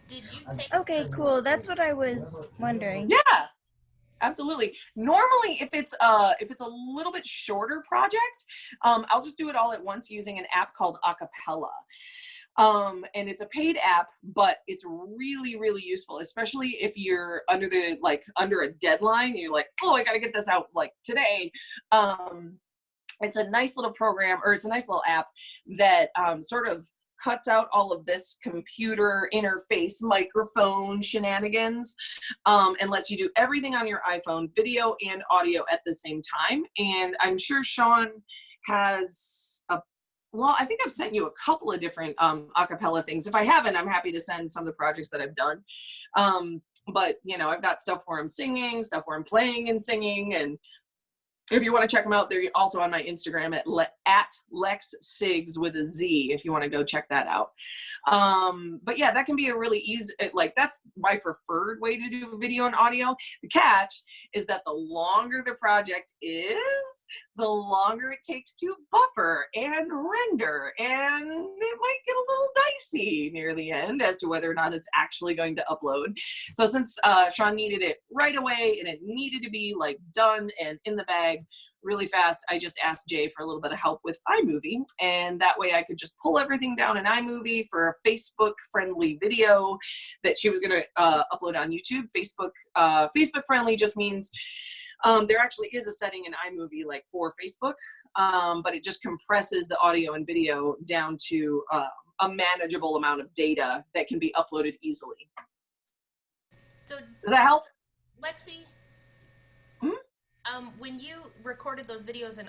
Did you take? Okay, cool. That's what I was wondering. Yeah, absolutely. Normally, if it's a little bit shorter project, I'll just do it all at once using an app called Acapella. And it's a paid app, but it's really, really useful, especially if you're under a deadline. And you're like, oh, I got to get this out like today. It's a nice little program, or it's a nice little app that sort of cuts out all of this computer interface microphone shenanigans, and lets you do everything on your iPhone, video and audio at the same time. And I'm sure Sean has I think I've sent you a couple of different acapella things. If I haven't, I'm happy to send some of the projects that I've done. But I've got stuff where I'm singing, stuff where I'm playing and singing, and if you want to check them out, they're also on my Instagram at LexSigs with a Z, if you want to go check that out. But yeah, that can be a really easy, that's my preferred way to do video and audio. The catch is that the longer the project is, the longer it takes to buffer and render, and it might get a little dicey near the end as to whether or not it's actually going to upload. So since Sean needed it right away and it needed to be done and in the bag really fast, I just asked Jay for a little bit of help with iMovie, and that way I could just pull everything down in iMovie for a Facebook friendly video that she was going to upload on YouTube. Facebook friendly just means there actually is a setting in iMovie for Facebook, but it just compresses the audio and video down to a manageable amount of data that can be uploaded easily. So does that help? Lexie, when you recorded those videos in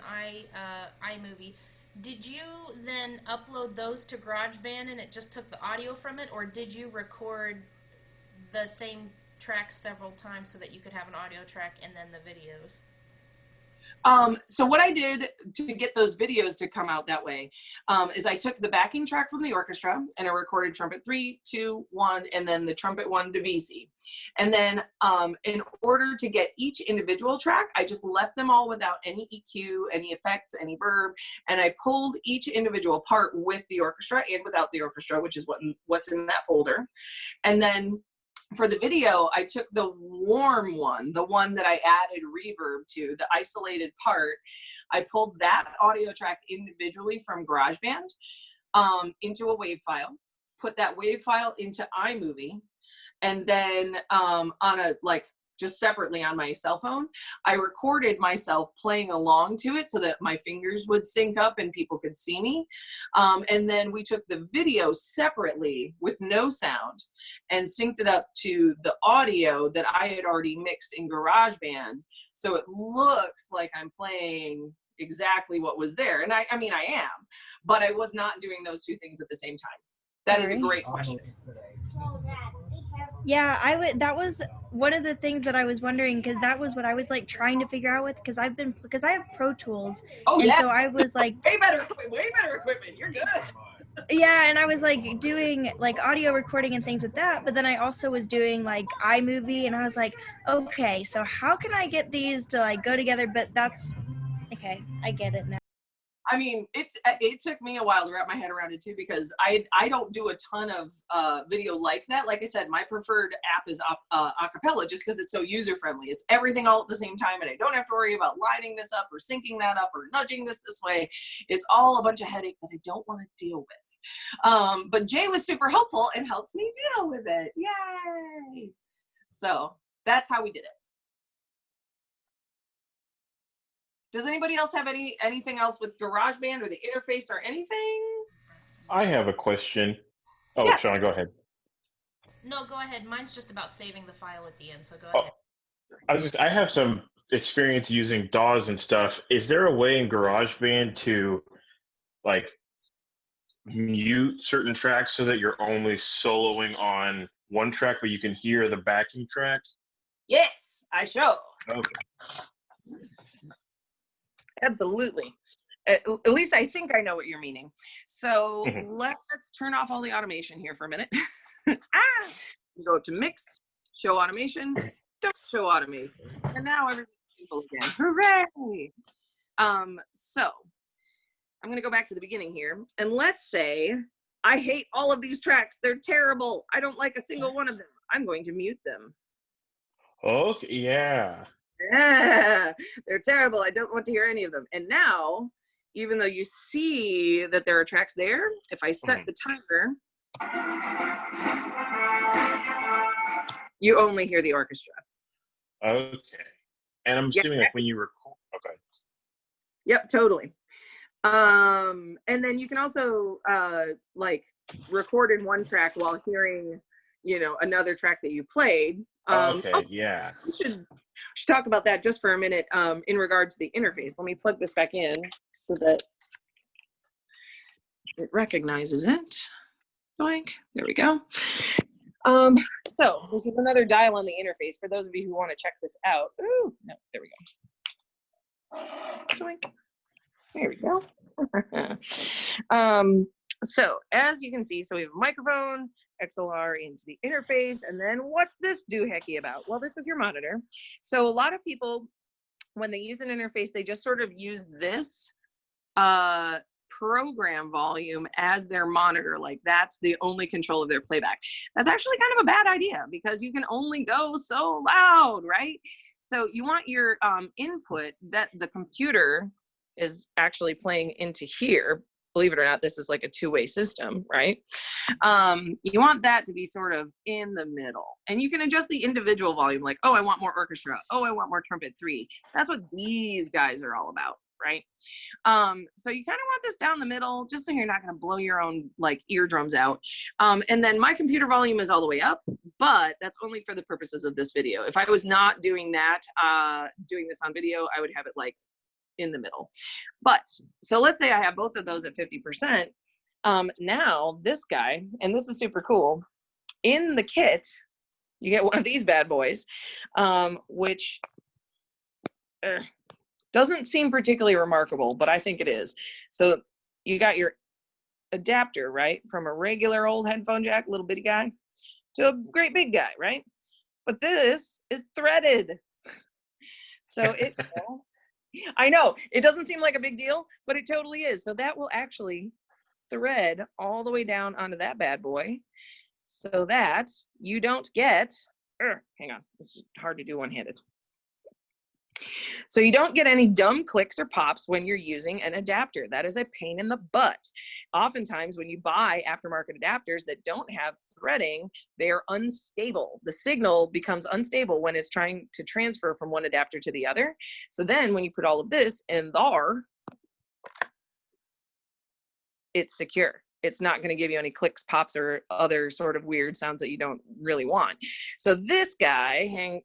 iMovie, did you then upload those to GarageBand and it just took the audio from it, or did you record the same tracks several times so that you could have an audio track and then the videos? So what I did to get those videos to come out that way is I took the backing track from the orchestra and I recorded trumpet 3, 2, 1, and then the trumpet 1 divisi. And then in order to get each individual track, I just left them all without any EQ, any effects, any verb, and I pulled each individual part with the orchestra and without the orchestra, which is what's in that folder. And then for the video, I took the warm one, the one that I added reverb to, the isolated part. I pulled that audio track individually from GarageBand into a WAV file, put that WAV file into iMovie, and then just separately on my cell phone, I recorded myself playing along to it so that my fingers would sync up and people could see me. And then we took the video separately with no sound and synced it up to the audio that I had already mixed in GarageBand. So it looks like I'm playing exactly what was there. And I mean, I am, but I was not doing those two things at the same time. That is a great question. Yeah, that was one of the things that I was wondering, because that was what I was trying to figure out with, because I have Pro Tools. Oh, and yeah. So I was way better equipment. You're good. Yeah, and I was doing audio recording and things with that, but then I also was doing iMovie, and I was like, okay, so how can I get these to go together? But that's okay, I get it now. I mean, it took me a while to wrap my head around it too, because I don't do a ton of video like that. Like I said, my preferred app is acapella, just because it's so user friendly. It's everything all at the same time, and I don't have to worry about lining this up or syncing that up or nudging this way. It's all a bunch of headache that I don't want to deal with. But Jay was super helpful and helped me deal with it. Yay! So that's how we did it. Does anybody else have anything else with GarageBand or the interface or anything? I have a question. Oh, Yes. Sean, go ahead. No, go ahead. Mine's just about saving the file at the end, so go Oh, ahead. I have some experience using DAWs and stuff. Is there a way in GarageBand to like mute certain tracks so that you're only soloing on one track, but you can hear the backing track? Yes, I show. Okay. Absolutely. At least I think I know what you're meaning. So Mhm. let's turn off all the automation here for a minute. Go to mix, show automation, don't show automation. And now everything's simple again. Hooray! So I'm going to go back to the beginning here. And let's say I hate all of these tracks. They're terrible. I don't like a single one of them. I'm going to mute them. Okay, yeah. Yeah, they're terrible. I don't want to hear any of them. And now, even though you see that there are tracks there, if I set the timer, you only hear the orchestra. Okay. And I'm assuming like when you record, okay. Yep, totally. And then you can also like record in one track while hearing, another track that you played. Okay, yeah. We should talk about that just for a minute in regard to the interface. Let me plug this back in so that it recognizes it. Doink. There we go. So this is another dial on the interface for those of you who want to check this out. Ooh, no, there we go. Doink. There we go. So as you can see, so we have a microphone, XLR into the interface, and then what's this doohickey about? Well, this is your monitor. So a lot of people, when they use an interface, they just sort of use this program volume as their monitor. Like that's the only control of their playback. That's actually kind of a bad idea because you can only go so loud, right? So you want your input that the computer is actually playing into here. Believe it or not, this is like a two-way system, right? You want that to be sort of in the middle. And you can adjust the individual volume, like, oh, I want more orchestra. Oh, I want more trumpet 3. That's what these guys are all about, right? So you kind of want this down the middle, just so you're not gonna blow your own like eardrums out. And then my computer volume is all the way up, but that's only for the purposes of this video. If I was not doing that, doing this on video, I would have it like in the middle. But so let's say I have both of those at 50%. Now this guy, and this is super cool, in the kit you get one of these bad boys, which doesn't seem particularly remarkable, but I think it is. So you got your adapter, right, from a regular old headphone jack, little bitty guy, to a great big guy, right? But this is threaded. So it I know, it doesn't seem like a big deal, but it totally is. So that will actually thread all the way down onto that bad boy so that you don't get, hang on, this is hard to do one-handed. So you don't get any dumb clicks or pops when you're using an adapter. That is a pain in the butt. Oftentimes when you buy aftermarket adapters that don't have threading, they're unstable. The signal becomes unstable when it's trying to transfer from one adapter to the other. So then when you put all of this in there, it's secure. It's not going to give you any clicks, pops, or other sort of weird sounds that you don't really want. So this guy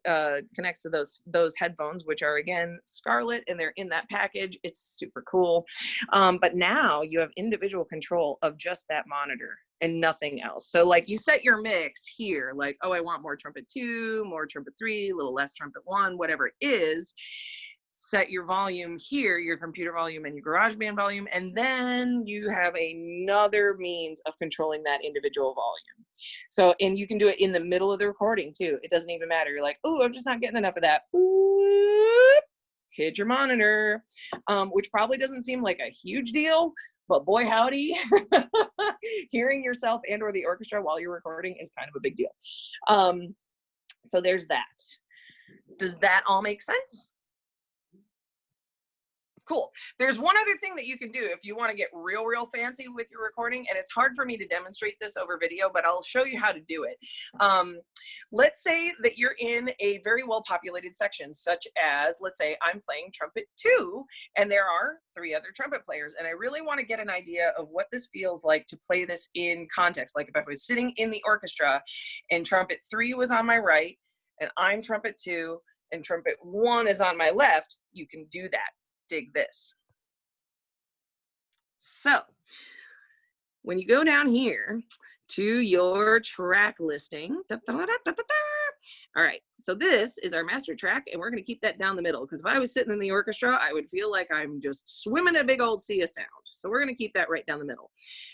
connects to those headphones, which are again Scarlett, and they're in that package. It's super cool. But now you have individual control of just that monitor and nothing else. So like you set your mix here, like, oh, I want more trumpet 2, more trumpet 3, a little less trumpet 1, whatever it is. Set your volume here, your computer volume and your GarageBand volume, and then you have another means of controlling that individual volume. So, and you can do it in the middle of the recording too. It doesn't even matter. You're like, oh, I'm just not getting enough of that. Boop. hit your monitor, which probably doesn't seem like a huge deal, but boy howdy, hearing yourself and or the orchestra while you're recording is kind of a big deal. So there's that. Does that all make sense? Cool. There's one other thing that you can do if you want to get real fancy with your recording, and it's hard for me to demonstrate this over video, but I'll show you how to do it. Let's say that you're in a very well populated section, such as, let's say I'm playing trumpet 2 and there are 3 other trumpet players, and I really want to get an idea of what this feels like to play this in context. Like if I was sitting in the orchestra and trumpet 3 was on my right and I'm trumpet 2 and trumpet 1 is on my left, you can do that. Dig this. So when you go down here to your track listing, all right, so this is our master track, and we're going to keep that down the middle, because if I was sitting in the orchestra, I would feel like I'm just swimming a big old sea of sound. So we're going to keep that right down the middle.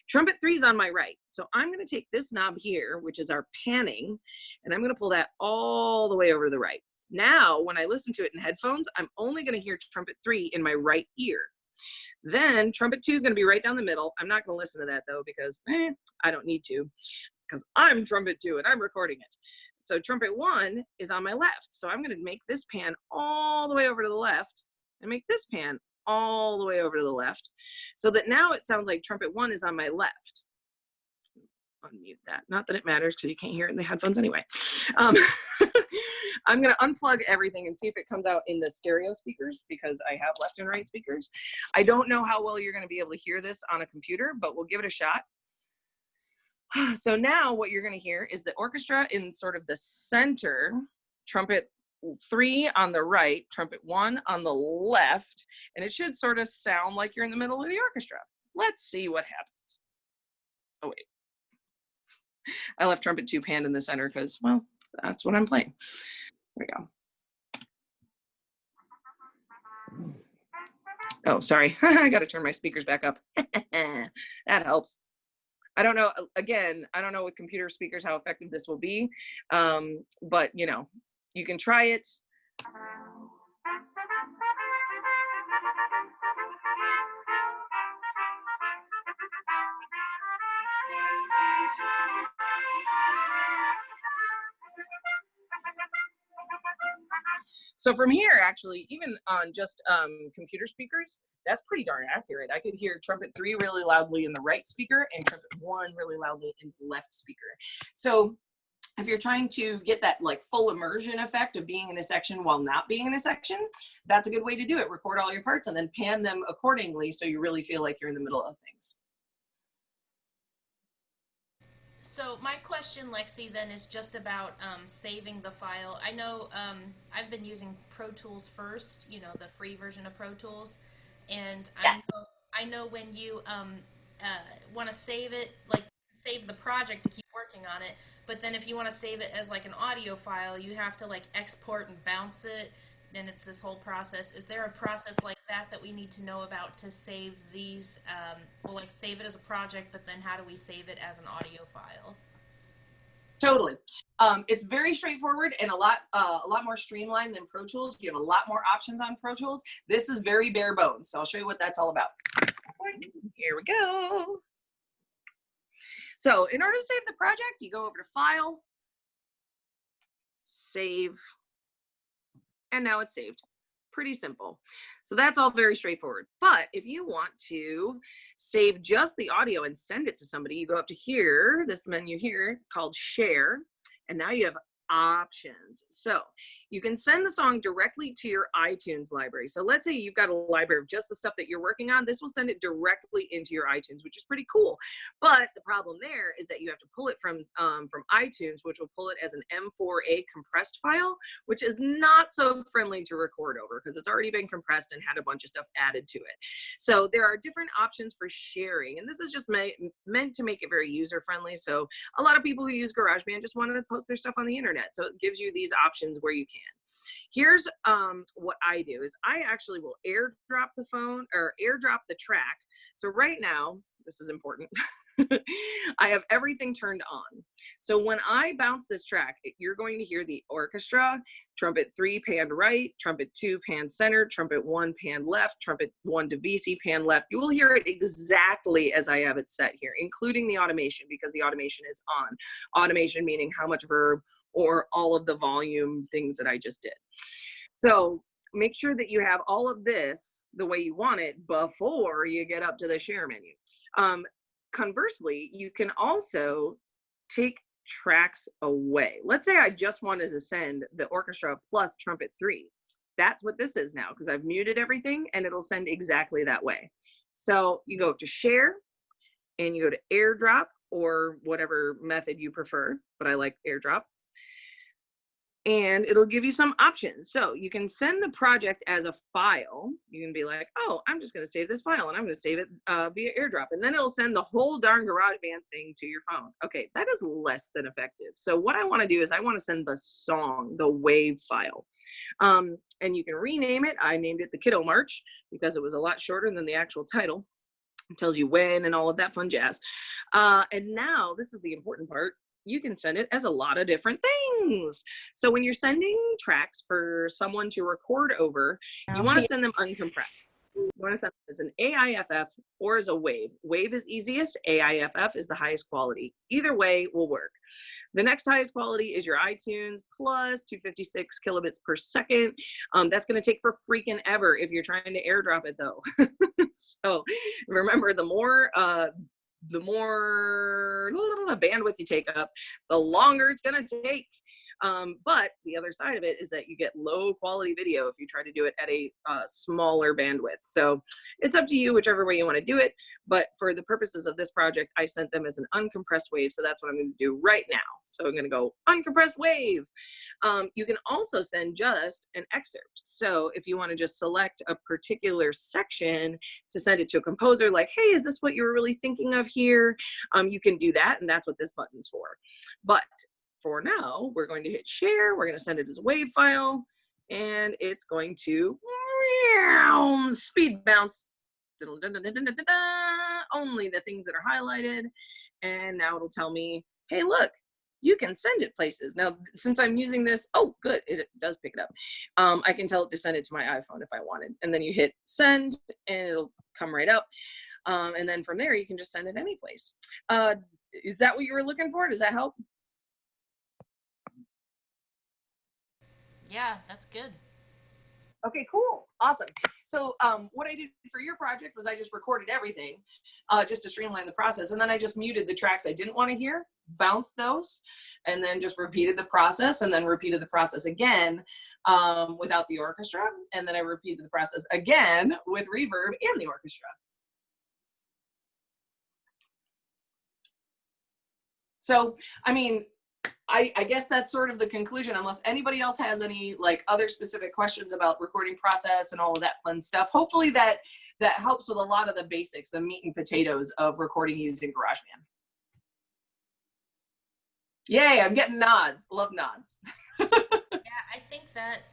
Trumpet 3 is on my right, so I'm going to take this knob here, which is our panning, and I'm going to pull that all the way over to the right. Now, when I listen to it in headphones, I'm only going to hear trumpet 3 in my right ear. Then trumpet 2 is going to be right down the middle. I'm not going to listen to that though, because I don't need to, because I'm trumpet 2 and I'm recording it. So trumpet 1 is on my left. So I'm going to make this pan all the way over to the left and make this pan all the way over to the left, so that now it sounds like trumpet 1 is on my left. Unmute that. Not that it matters, because you can't hear it in the headphones anyway. I'm going to unplug everything and see if it comes out in the stereo speakers, because I have left and right speakers. I don't know how well you're going to be able to hear this on a computer, but we'll give it a shot. So now what you're going to hear is the orchestra in sort of the center, trumpet 3 on the right, trumpet 1 on the left, and it should sort of sound like you're in the middle of the orchestra. Let's see what happens. Oh, wait. I left trumpet 2 panned in the center because, well, that's what I'm playing. There we go. Oh, sorry. I got to turn my speakers back up. That helps. I don't know. Again, I don't know with computer speakers how effective this will be. But, you know, you can try it. So from here, actually, even on just computer speakers, that's pretty darn accurate. I could hear trumpet 3 really loudly in the right speaker and trumpet 1 really loudly in the left speaker. So if you're trying to get that like full immersion effect of being in a section while not being in a section, that's a good way to do it. Record all your parts and then pan them accordingly so you really feel like you're in the middle of things. So my question, Lexie, then is just about saving the file. I know I've been using Pro Tools first, you know, the free version of Pro Tools, and yes. I know when you want to save it, like save the project to keep working on it, but then if you want to save it as like an audio file, you have to like export and bounce it, and it's this whole process. Is there a process like that we need to know about to save these? Well, like save it as a project, but then how do we save it as an audio file? Totally. It's very straightforward and a lot more streamlined than Pro Tools. You have a lot more options on Pro Tools. This is very bare bones, so I'll show you what that's all about. Here we go. So in order to save the project, you go over to File, Save, and now it's saved. Pretty simple. So that's all very straightforward. But if you want to save just the audio and send it to somebody, you go up to here, this menu here called Share, and now you have options. So you can send the song directly to your iTunes library. So let's say you've got a library of just the stuff that you're working on. This will send it directly into your iTunes, which is pretty cool. But the problem there is that you have to pull it from iTunes, which will pull it as an M4A compressed file, which is not so friendly to record over because it's already been compressed and had a bunch of stuff added to it. So there are different options for sharing, and this is just meant to make it very user friendly. So a lot of people who use GarageBand just want to post their stuff on the internet. So it gives you these options where you can. Here's what I do is I actually will airdrop the phone or airdrop the track. So right now, this is important. I have everything turned on. So when I bounce this track, you're going to hear the orchestra, trumpet 3 pan right, trumpet 2 pan center, trumpet 1 pan left, trumpet 1 divisi pan left. You will hear it exactly as I have it set here, including the automation, because the automation is on. Automation meaning how much verb or all of the volume things that I just did. So make sure that you have all of this the way you want it before you get up to the share menu. Conversely, you can also take tracks away. Let's say I just wanted to send the orchestra plus trumpet 3. That's what this is now, because I've muted everything and it'll send exactly that way. So you go to share and you go to airdrop or whatever method you prefer, but I like airdrop. And it'll give you some options. So you can send the project as a file. You can be like, oh, I'm just gonna save this file and I'm gonna save it via airdrop. And then it'll send the whole darn GarageBand thing to your phone. Okay, that is less than effective. So what I wanna do is I wanna send the song, the WAV file. And you can rename it. I named it the Kiddo March because it was a lot shorter than the actual title. It tells you when and all of that fun jazz. And now this is the important part. You can send it as a lot of different things. So when you're sending tracks for someone to record over, you want to send them uncompressed. You want to send them as an AIFF or as a WAV. WAV is easiest, AIFF is the highest quality. Either way will work. The next highest quality is your iTunes plus 256 kilobits per second. That's going to take for freaking ever if you're trying to airdrop it though. So remember, the more bandwidth you take up, the longer it's going to take. But the other side of it is that you get low quality video if you try to do it at a smaller bandwidth. So it's up to you whichever way you want to do it. But for the purposes of this project, I sent them as an uncompressed wave. So that's what I'm going to do right now. So I'm going to go uncompressed wave. You can also send just an excerpt. So if you want to just select a particular section to send it to a composer, like, hey, is this what you were really thinking of here? You can do that, and that's what this button's for. But for now, we're going to hit share. We're going to send it as a WAV file, and it's going to speed bounce. Only the things that are highlighted. And now it'll tell me, hey, look, you can send it places. Now, since I'm using this, oh, good, it does pick it up. I can tell it to send it to my iPhone if I wanted. And then you hit send, and it'll come right up. And then from there, you can just send it any place. Is that what you were looking for? Does that help? Yeah, that's good. Okay, cool. Awesome. So what I did for your project was I just recorded everything just to streamline the process. And then I just muted the tracks I didn't want to hear, bounced those, and then just repeated the process, and then repeated the process again without the orchestra. And then I repeated the process again with reverb and the orchestra. So, I mean, I guess that's sort of the conclusion, unless anybody else has any like other specific questions about recording process and all of that fun stuff. Hopefully that helps with a lot of the basics, the meat and potatoes of recording using GarageBand. Yay, I'm getting nods. Love nods. Yeah, I think that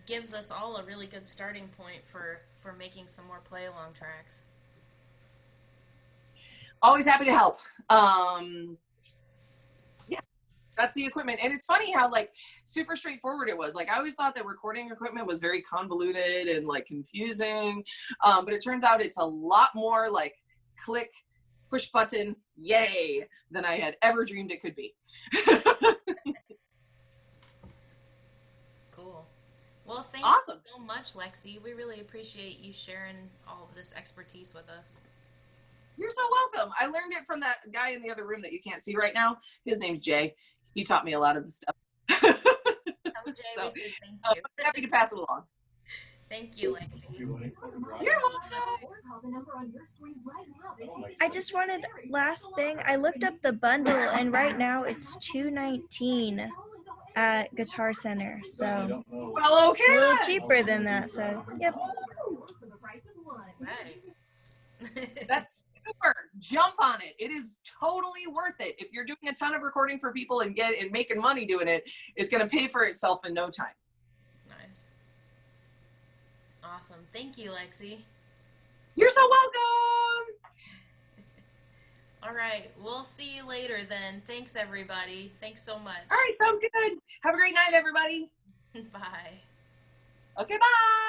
gives us all a really good starting point for making some more play along tracks. Always happy to help. That's the equipment. And it's funny how like super straightforward it was. Like I always thought that recording equipment was very convoluted and like confusing. But it turns out it's a lot more like click, push button, yay, than I had ever dreamed it could be. Cool. Well, thank Awesome. you so much, Lexie. We really appreciate you sharing all of this expertise with us. You're so welcome. I learned it from that guy in the other room that you can't see right now. His name's Jay. He taught me a lot of the stuff. Tell Jay So, we say thank you. I'm happy to pass it along. Thank you, Lexie. You're welcome. I just wanted last thing. I looked up the bundle and right now it's $219 at Guitar Center. So Well, okay. a little cheaper than that. So yep. Right. That's super. Jump on it. It is totally worth it. If you're doing a ton of recording for people and making money doing it, it's going to pay for itself in no time. Nice. Awesome. Thank you, Lexie. You're so welcome. All right. We'll see you later then. Thanks, everybody. Thanks so much. All right, sounds good. Have a great night, everybody. Bye. Okay, bye.